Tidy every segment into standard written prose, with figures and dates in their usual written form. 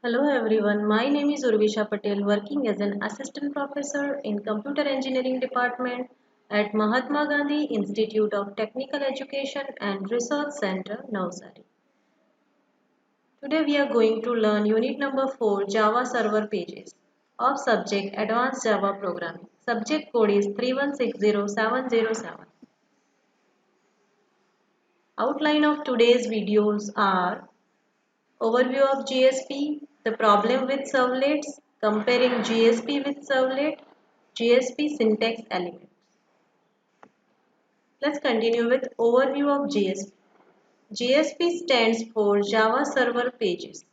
Hello everyone, my name is Urvisha Patel, working as an assistant professor in Computer Engineering Department at Mahatma Gandhi Institute of Technical Education and Research Center, Navsari. Today we are going to learn unit number 4, Java Server Pages of subject Advanced Java Programming. Subject code is 3160707. Outline of today's videos are overview of GSP, the problem with servlets, comparing GSP with servlet, GSP syntax elements. Let's continue with overview of GSP. GSP stands for Java Server Pages.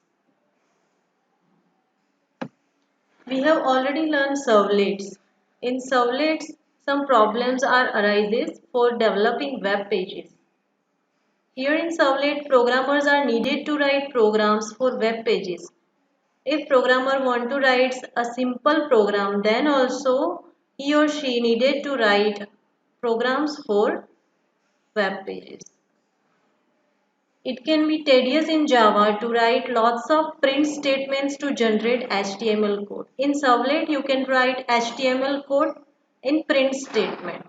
We have already learned servlets. In servlets, some problems are arises for developing web pages. Here in servlet, programmers are needed to write programs for web pages. If programmer want to write a simple program, then also he or she needed to write programs for web pages. It can be tedious in Java to write lots of print statements to generate HTML code. In Servlet, you can write HTML code in print statement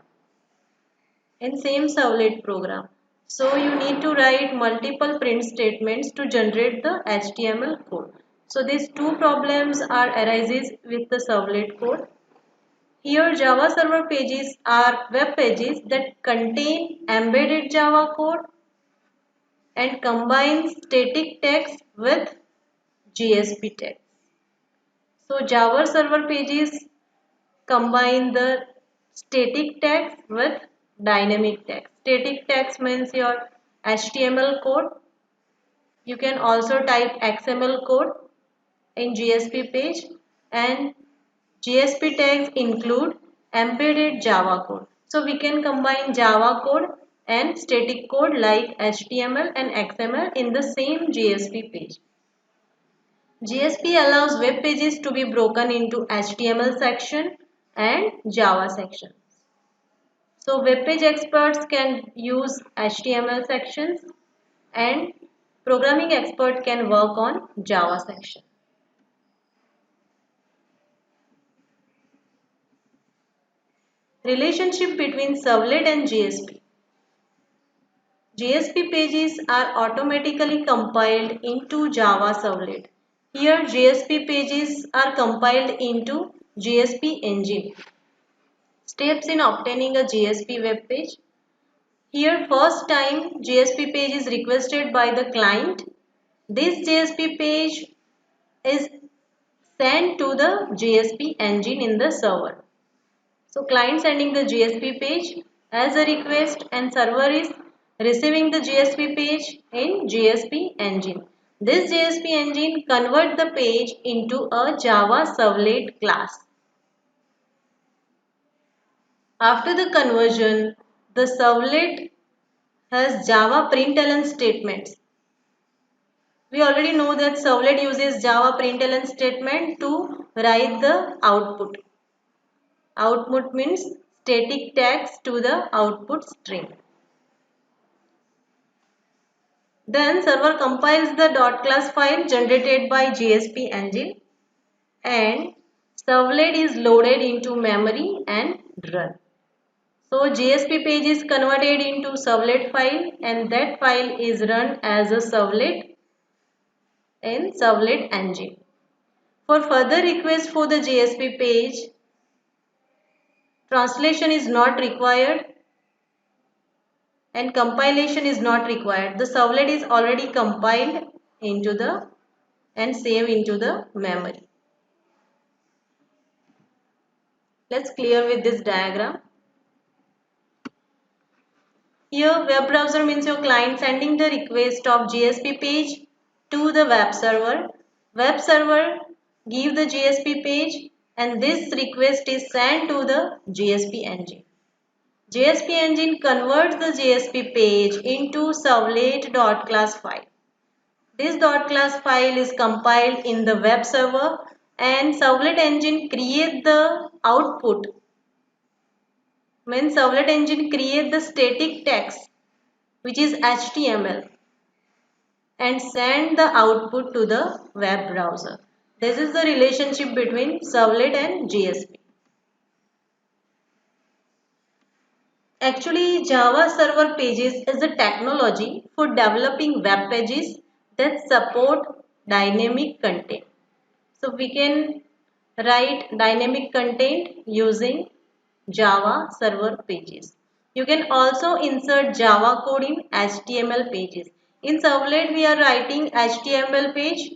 in same Servlet program. So you need to write multiple print statements to generate the HTML code. So these two problems are arises with the Servlet code. Here Java server pages are web pages that contain embedded Java code and combine static text with GSP text. So Java server pages combine the static text with dynamic text. Static text means your HTML code. You can also type XML code in GSP page, and GSP tags include embedded Java code. So we can combine Java code and static code like HTML and XML in the same GSP page. GSP allows web pages to be broken into HTML section and Java section. So web page experts can use HTML sections and programming expert can work on Java section. Relationship between servlet and GSP. GSP pages are automatically compiled into Java servlet. Here GSP pages are compiled into GSP engine. Steps in obtaining a GSP web page. Here first time GSP page is requested by the client. This GSP page is sent to the GSP engine in the server. So client sending the GSP page as a request and server is receiving the GSP page in GSP engine. This GSP engine convert the page into a Java servlet class. After the conversion, the servlet has Java println statements. We already know that servlet uses Java println statement to write the output. Output means static tags to the output string. Then server compiles the .class file generated by GSP engine and servlet is loaded into memory and run. So GSP page is converted into servlet file and that file is run as a servlet in servlet engine. For further request for the GSP page, translation is not required and compilation is not required. The servlet is already compiled into the and saved into the memory. Let's clear with this diagram. Here web browser means your client sending the request of GSP page to the web server. Web server give the GSP page and this request is sent to the GSP engine. GSP engine converts the GSP page into servlet.class file. This .class file is compiled in the web server and servlet engine create the output. When servlet engine create the static text which is HTML. and send the output to the web browser. This is the relationship between servlet and JSP. Actually, Java Server Pages is a technology for developing web pages that support dynamic content. So we can write dynamic content using Java Server Pages. You can also insert Java code in HTML pages. In Servlet, we are writing HTML page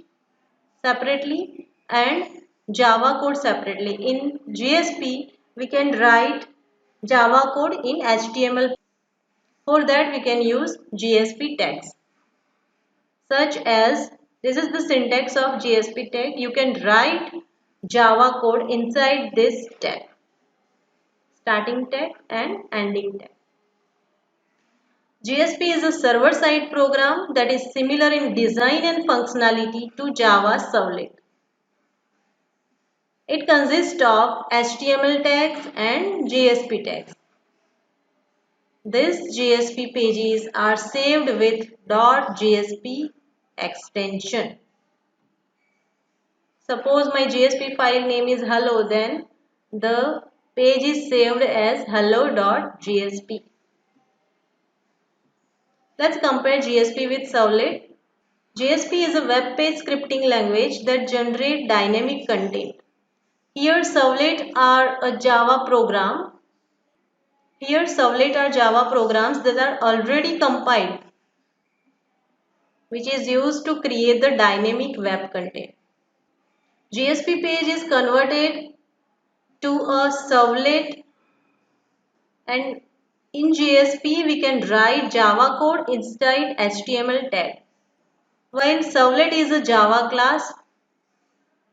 separately and Java code separately. In JSP, we can write Java code in HTML. For that, we can use JSP tags, such as this is the syntax of JSP tag. You can write Java code inside this tag, starting tag and ending tag. JSP is a server-side program that is similar in design and functionality to Java Servlet. It consists of HTML tags and JSP tags. These JSP pages are saved with .jsp extension. Suppose my JSP file name is hello, then the page is saved as hello.jsp. Let's compare JSP with Servlet. JSP is a web page scripting language that generates dynamic content. Here Servlet are a Java program. Here Servlet are Java programs that are already compiled, which is used to create the dynamic web content. JSP page is converted to a servlet, and in JSP we can write Java code inside HTML tag. While servlet is a Java class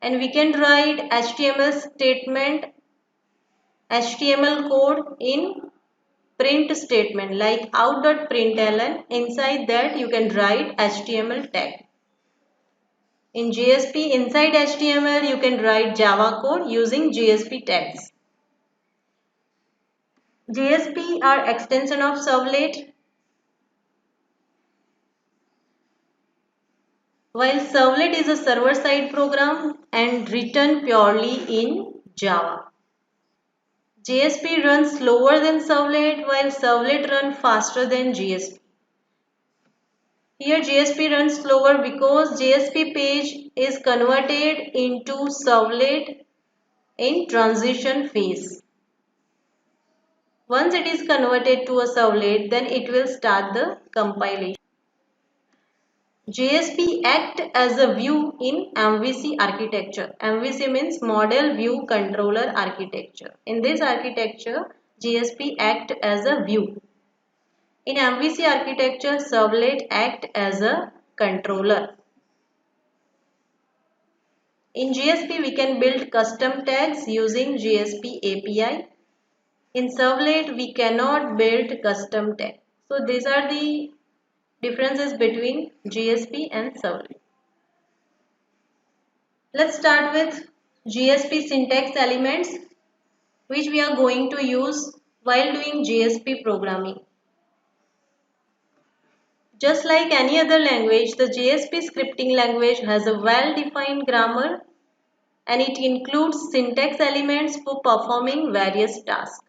and we can write HTML statement, HTML code in print statement like out.println. Inside that you can write HTML tag. In JSP inside HTML you can write Java code using JSP tags. JSP are extension of servlet, while servlet is a server-side program and written purely in Java. JSP runs slower than servlet while servlet runs faster than JSP. Here JSP runs slower because JSP page is converted into servlet in transition phase. Once it is converted to a servlet, then it will start the compilation. JSP act as a view in MVC architecture. MVC means Model View Controller architecture. In this architecture, JSP act as a view. In MVC architecture, servlet act as a controller. In JSP, we can build custom tags using JSP API. In servlet, we cannot build custom tags. So these are the differences between JSP and servlet. Let's start with JSP syntax elements, which we are going to use while doing JSP programming. Just like any other language, the JSP scripting language has a well-defined grammar and it includes syntax elements for performing various tasks.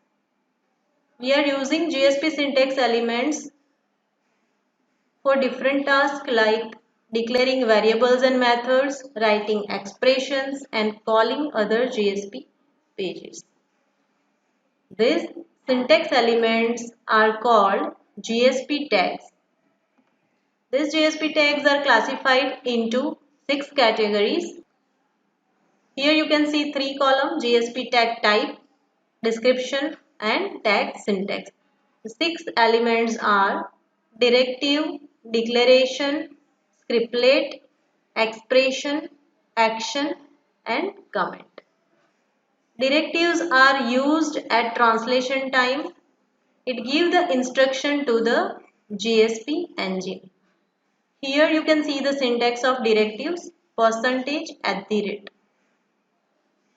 We are using JSP syntax elements for different tasks like declaring variables and methods, writing expressions, and calling other JSP pages. These syntax elements are called JSP tags. These JSP tags are classified into 6 categories. Here you can see 3 columns: JSP tag type, description, and tag syntax. The 6 elements are directive, declaration, scriptlet, expression, action, and comment. Directives are used at translation time. It gives the instruction to the JSP engine. Here you can see the syntax of directives, percentage at the rate.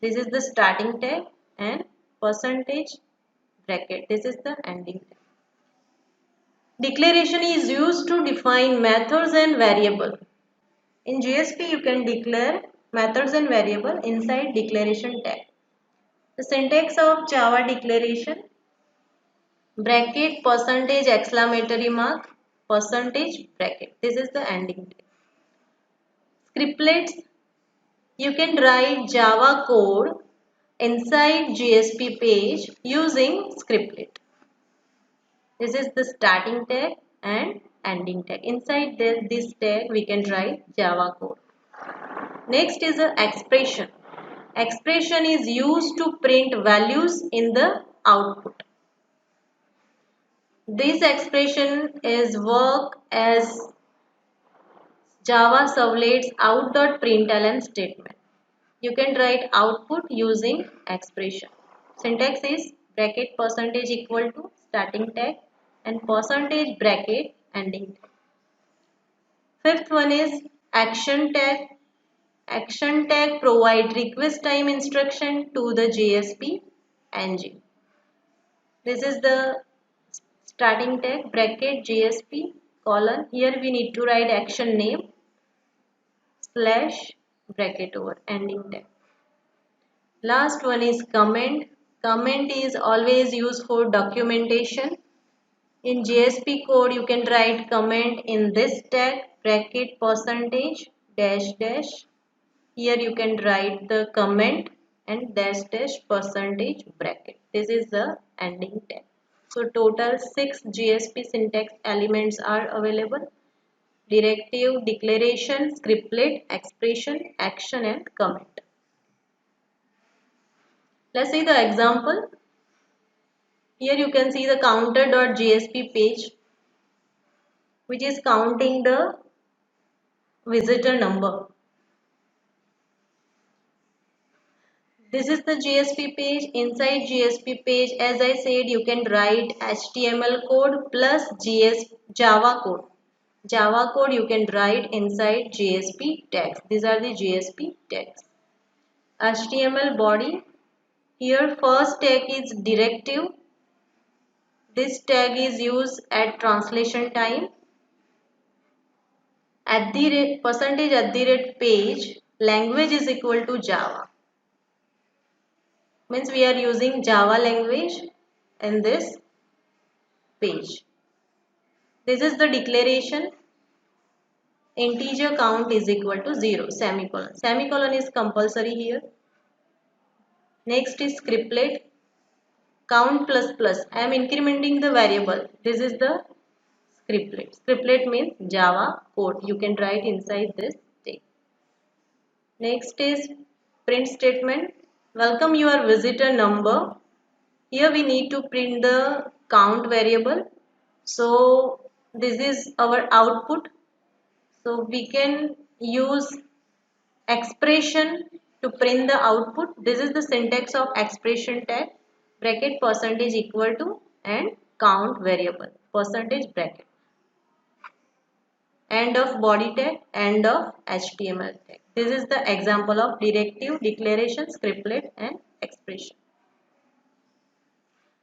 This is the starting tag and percentage bracket. This is the ending tag. Declaration is used to define methods and variable. In JSP, you can declare methods and variable inside declaration tag. The syntax of Java declaration: bracket, percentage, exclamatory mark, percentage, bracket. This is the ending tag. Scriptlets: you can write Java code inside JSP page using scriptlet. This is the starting tag and ending tag. Inside this tag, we can write Java code. Next is an expression. Expression is used to print values in the output. This expression is work as Java servlet's out.println statement. You can write output using expression. Syntax is bracket percentage equal to starting tag and percentage bracket ending tag. Fifth one is action tag. Action tag provide request time instruction to the JSP engine. This is the starting tag bracket JSP colon. Here we need to write action name slash bracket over ending tag. Last one is comment. Comment is always used for documentation. In JSP code, you can write comment in this tag bracket percentage dash dash. Here you can write the comment and dash dash percentage bracket. This is the ending tag. So total 6 JSP syntax elements are available: directive, declaration, scriptlet, expression, action and comment. Let's see the example. Here you can see the counter.jsp page, which is counting the visitor number. This is the JSP page. Inside JSP page, as I said, you can write HTML code plus Java code. Java code you can write inside JSP tags. These are the JSP tags. HTML body. Here first tag is directive. This tag is used at translation time. At the rate percentage at the rate page, language is equal to Java. Means we are using Java language in this page. This is the declaration. Integer count is equal to 0, semicolon. Semicolon is compulsory here. Next is scriptlet. Count plus plus. I am incrementing the variable. This is the scriptlet. Scriptlet means Java code. You can write inside this tag. Next is print statement. Welcome your visitor number. Here we need to print the count variable. So this is our output. So we can use expression to print the output. This is the syntax of expression tag bracket percentage equal to and count variable percentage bracket. End of body tag, end of HTML tag. This is the example of directive, declaration, scriptlet and expression.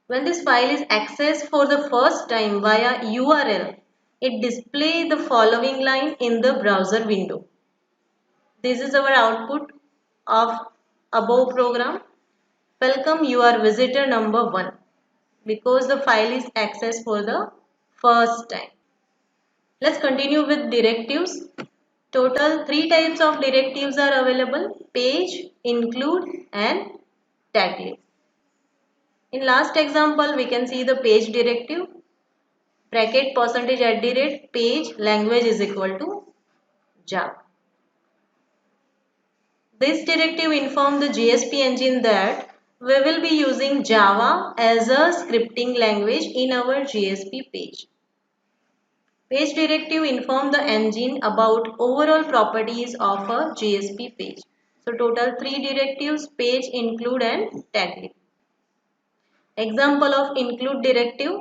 When this file is accessed for the first time via URL, it displays the following line in the browser window. This is our output of above program. Welcome your visitor number 1, because the file is accessed for the first time. Let's continue with directives. Total 3 types of directives are available: page, include and taglet. In last example, we can see the page directive. Bracket percentage at the rate page language is equal to Java. This directive informs the JSP engine that we will be using Java as a scripting language in our JSP page. Page directive informs the engine about overall properties of a JSP page. So total 3 directives: page, include and taglet. Example of include directive.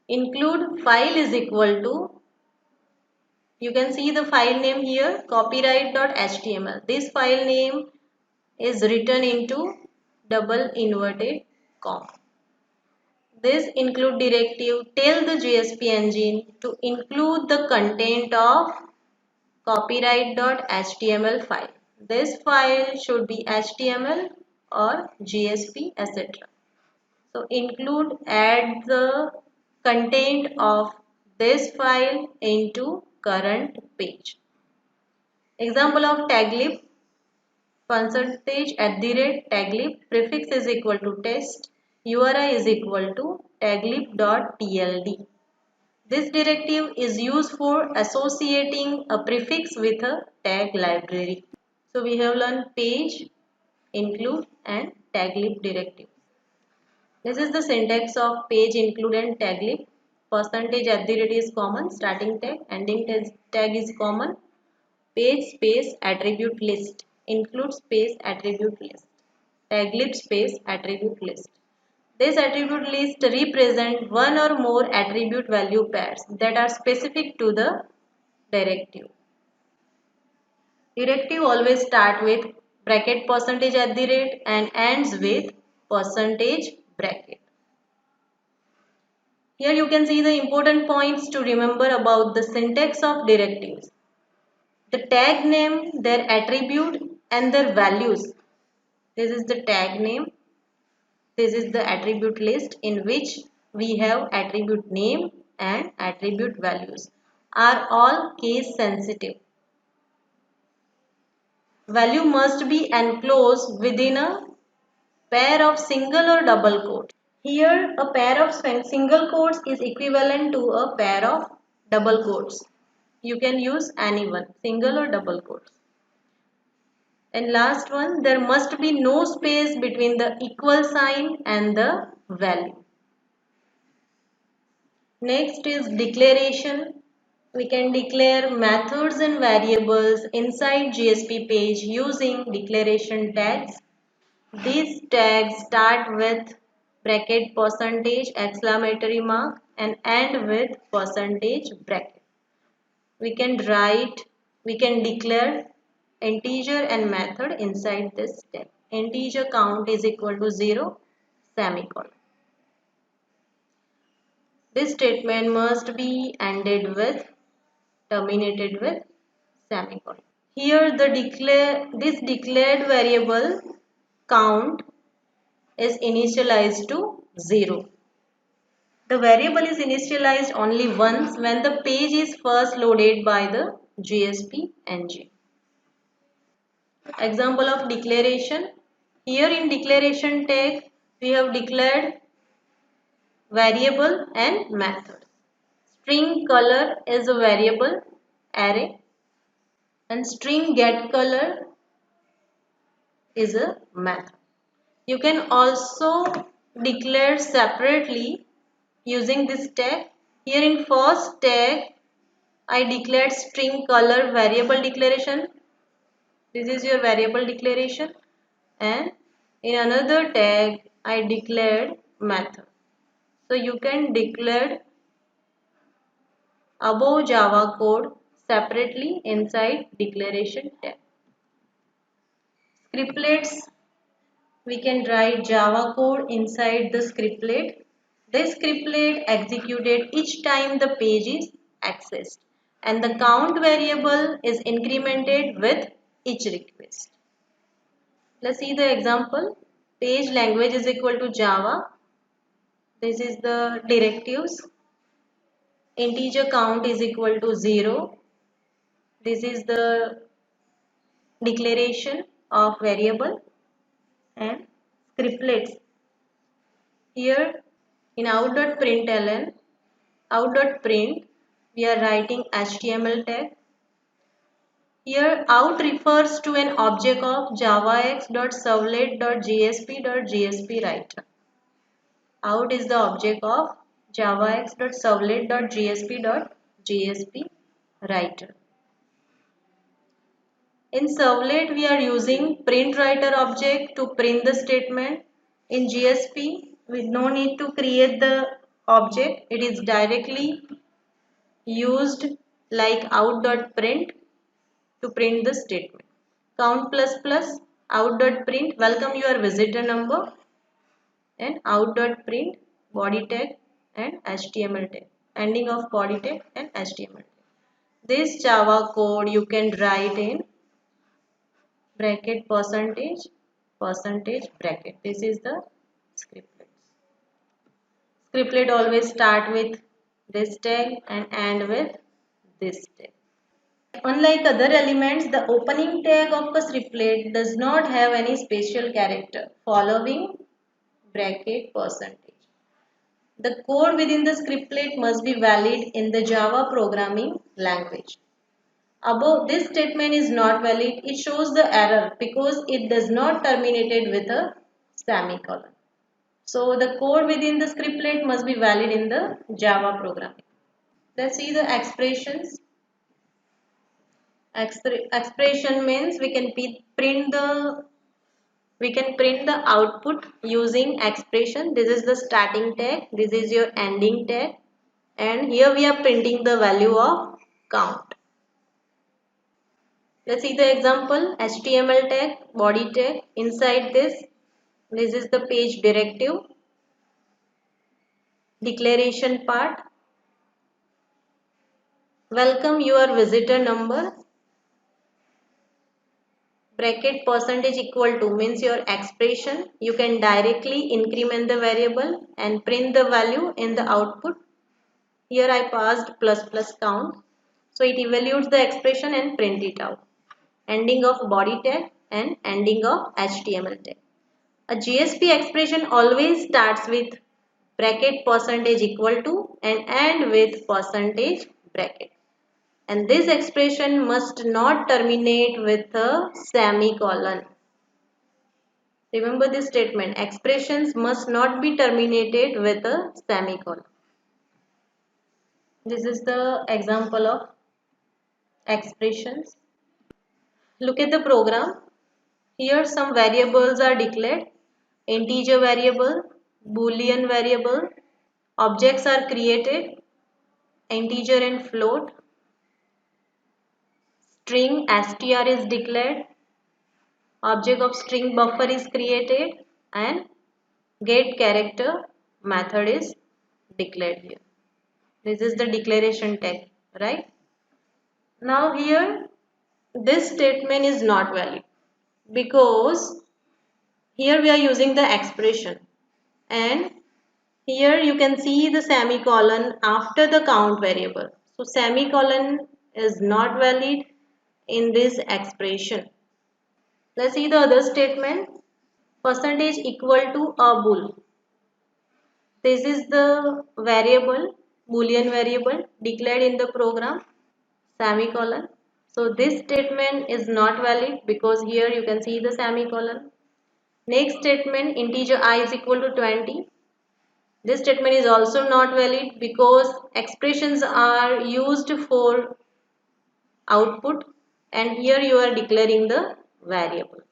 Include file is equal to, you can see the file name here, copyright.html. This file name is written into double inverted comma. This include directive tell the GSP engine to include the content of copyright.html file. This file should be HTML or GSP, etc. So include add the content of this file into current page. Example of taglib, %@taglib, prefix is equal to test, URI is equal to taglib.tld. This directive is used for associating a prefix with a tag library. So we have learned page, include and taglib directive. This is the syntax of page, include and taglib. %@ is common, starting tag, ending tag is common. Page space attribute list, include space attribute list, taglib space attribute list. This attribute list represent one or more attribute value pairs that are specific to the directive. Directive always start with bracket %@ and ends with percentage bracket. Here you can see the important points to remember about the syntax of directives. The tag name, their attribute and their values. This is the tag name. This is the attribute list in which we have attribute name and attribute values are all case sensitive. Value must be enclosed within a pair of single or double quotes. Here a pair of single quotes is equivalent to a pair of double quotes. You can use any one, single or double quotes. And last one, there must be no space between the equal sign and the value. Next is declaration. We can declare methods and variables inside GSP page using declaration tags. These tags start with bracket percentage exclamatory mark and end with percentage bracket. We can declare integer and method inside this tag. Integer count is equal to 0, semicolon. This statement must be terminated with semicolon. Here this declared variable count is initialized to 0. The variable is initialized only once when the page is first loaded by the GSP engine. Example of declaration. Here in declaration tag we have declared variable and method. String color is a variable array and string get color is a method. You can also declare separately using this tag. Here in first tag I declared string color variable declaration. This is your variable declaration, and in another tag I declared method. So you can declare above Java code separately inside declaration tag. Scriptlets, we can write Java code inside the scriptlet. This scriptlet executed each time the page is accessed and the count variable is incremented with each request. Let's see the example. Page language is equal to Java. This is the directives. Integer count is equal to 0. This is the declaration of variable and scriptlets. Here in out.println, out.print, we are writing HTML tag. Here out refers to an object of javax.servlet.jsp.jsp-writer. Out is the object of javax.servlet.jsp.jsp-writer. In servlet, we are using printWriter object to print the statement. In GSP, we no need to create the object. It is directly used like out.print to print the statement. Count plus plus out.print welcome your visitor number and out.print body tag and HTML tag. Ending of body tag and HTML tag. This Java code you can write in bracket percentage bracket. This is the scriptlet. Scriptlet always start with this tag and end with this tag. Unlike other elements, the opening tag of a scriptlet does not have any special character following bracket percentage. The code within the scriptlet must be valid in the Java programming language. Above this statement is not valid, it shows the error because it does not terminate it with a semicolon. So the code within the scriptlet must be valid in the Java programming. Let's see the expressions. Expression means we can print the output using expression. This is the starting tag, this is your ending tag, and here we are printing the value of count. Let's see the example. HTML tag, body tag. Inside this is the page directive, declaration part. Welcome your visitor number. Bracket percentage equal to means your expression. You can directly increment the variable and print the value in the output. Here I passed plus count. So it evaluates the expression and print it out. Ending of body tag and ending of HTML tag. A JSP expression always starts with bracket percentage equal to and end with percentage bracket. And this expression must not terminate with a semicolon. Remember this statement, expressions must not be terminated with a semicolon. This is the example of expressions. Look at the program. Here some variables are declared. Integer variable, boolean variable, objects are created, integer and float, string str is declared, object of string buffer is created, and get character method is declared here. This is the declaration tag, right? Now here this statement is not valid because here we are using the expression and here you can see the semicolon after the count variable. So semicolon is not valid in this expression. Let's see the other statement. Percentage equal to a bool. This is the variable, boolean variable declared in the program, semicolon. So this statement is not valid because here you can see the semicolon. Next statement, integer I is equal to 20. This statement is also not valid because expressions are used for output and here you are declaring the variable.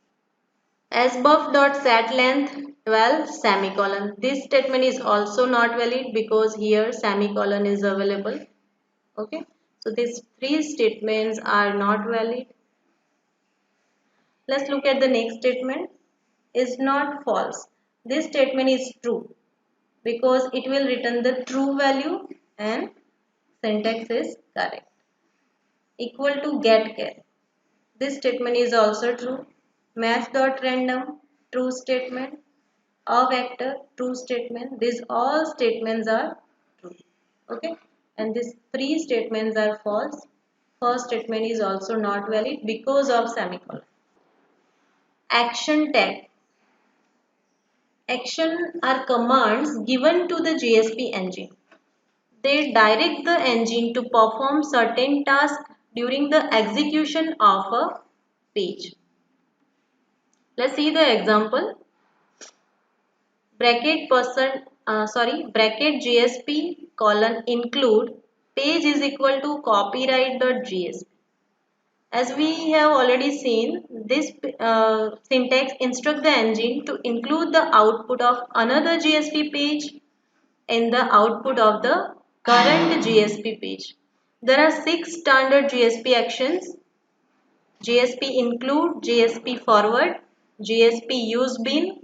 Sbuff.setLength 12 semicolon. This statement is also not valid because here semicolon is available. Okay. So these three statements are not valid. Let's look at the next statement. Is not false. This statement is true because it will return the true value and syntax is correct. Equal to getChar. This statement is also true. Math.random true statement. A vector true statement. These all statements are true. Okay. And these three statements are false. First statement is also not valid because of semicolon. Action tag. Action are commands given to the JSP engine. They direct the engine to perform certain tasks during the execution of a page. Let's see the example. Bracket JSP colon include page is equal to copyright.jsp. As we have already seen, this syntax instructs the engine to include the output of another JSP page in the output of the current JSP page. There are 6 standard JSP actions. JSP include, JSP forward, JSP use bin,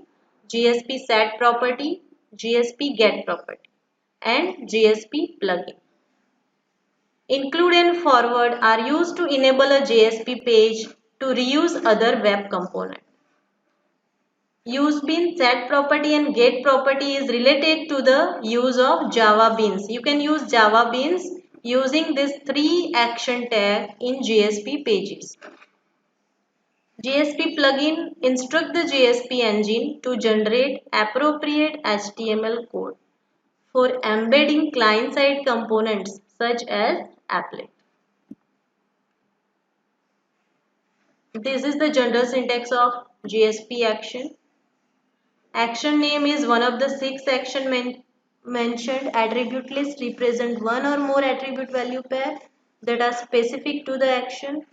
JSP set property, GSP get property, and GSP plugin. Include and forward are used to enable a GSP page to reuse other web component. Use bean set property and get property is related to the use of Java beans. You can use Java beans using this 3 action tag in GSP pages. GSP plugin instruct the GSP engine to generate appropriate HTML code for embedding client-side components such as applet. This is the general syntax of GSP action. Action name is one of the 6 action mentioned. Attribute list represent one or more attribute value pair that are specific to the action.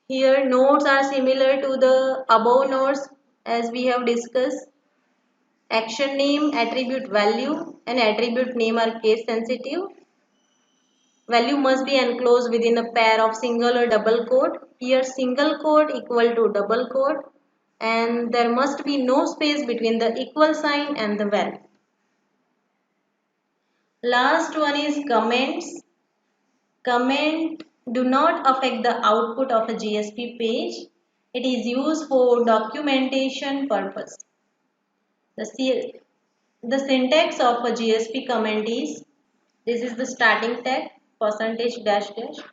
Here nodes are similar to the above nodes as we have discussed. Action name, attribute value and attribute name are case sensitive. Value must be enclosed within a pair of single or double quote. Here single quote equal to double quote, and there must be no space between the equal sign and the value. Last one is comments. Comment do not affect the output of a GSP page. It is used for documentation purpose. The syntax of a GSP comment is, this is the starting tag, percentage dash dash,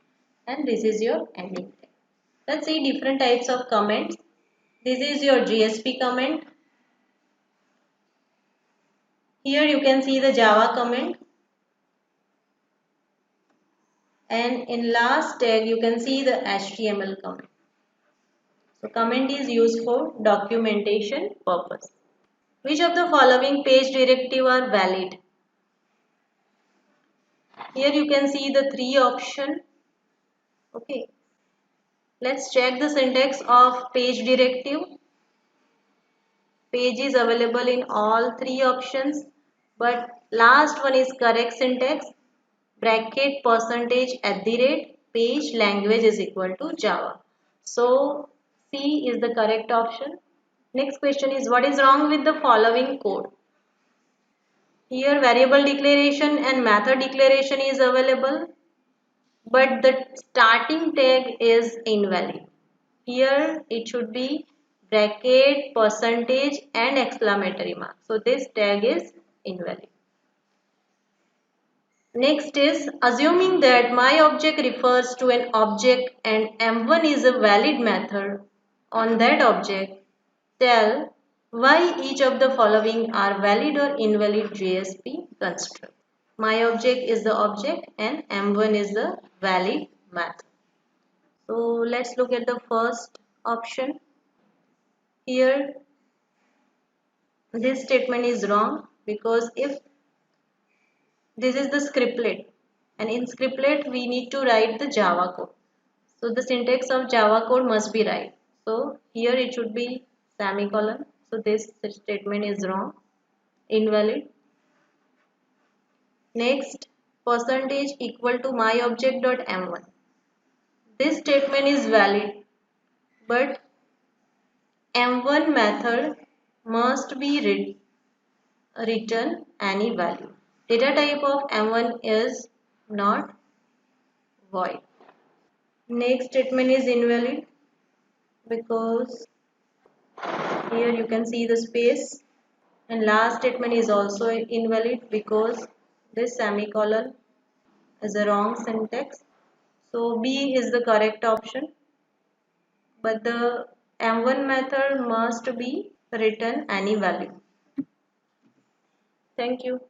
and this is your ending tag. Let's see different types of comments. This is your GSP comment. Here you can see the Java comment. And in last tag you can see the HTML comment. So comment is used for documentation purpose. Which of the following page directive are valid? Here you can see the 3 options. Okay. Let's check the syntax of page directive. Page is available in all 3 options, but last one is correct syntax. Bracket percentage at the rate page language is equal to Java. So C is the correct option. Next question is, what is wrong with the following code? Here variable declaration and method declaration is available, but the starting tag is invalid. Here it should be bracket, percentage and exclamatory mark. So this tag is invalid. Next is, assuming that my object refers to an object and M1 is a valid method on that object, tell why each of the following are valid or invalid GSP construct. My object is the object and M1 is the valid method. So let's look at the first option. Here this statement is wrong, because if this is the scriptlet, and in scriptlet we need to write the Java code. So the syntax of Java code must be right. So here it should be semicolon. So this statement is wrong, invalid. Next, percentage equal to my object dot m1. This statement is valid, but m1 method must be return any value. Data type of m1 is not void. Next statement is invalid, because here you can see the space, and last statement is also invalid because this semicolon is a wrong syntax. So B is the correct option, but the M1 method must be return any value. Thank you.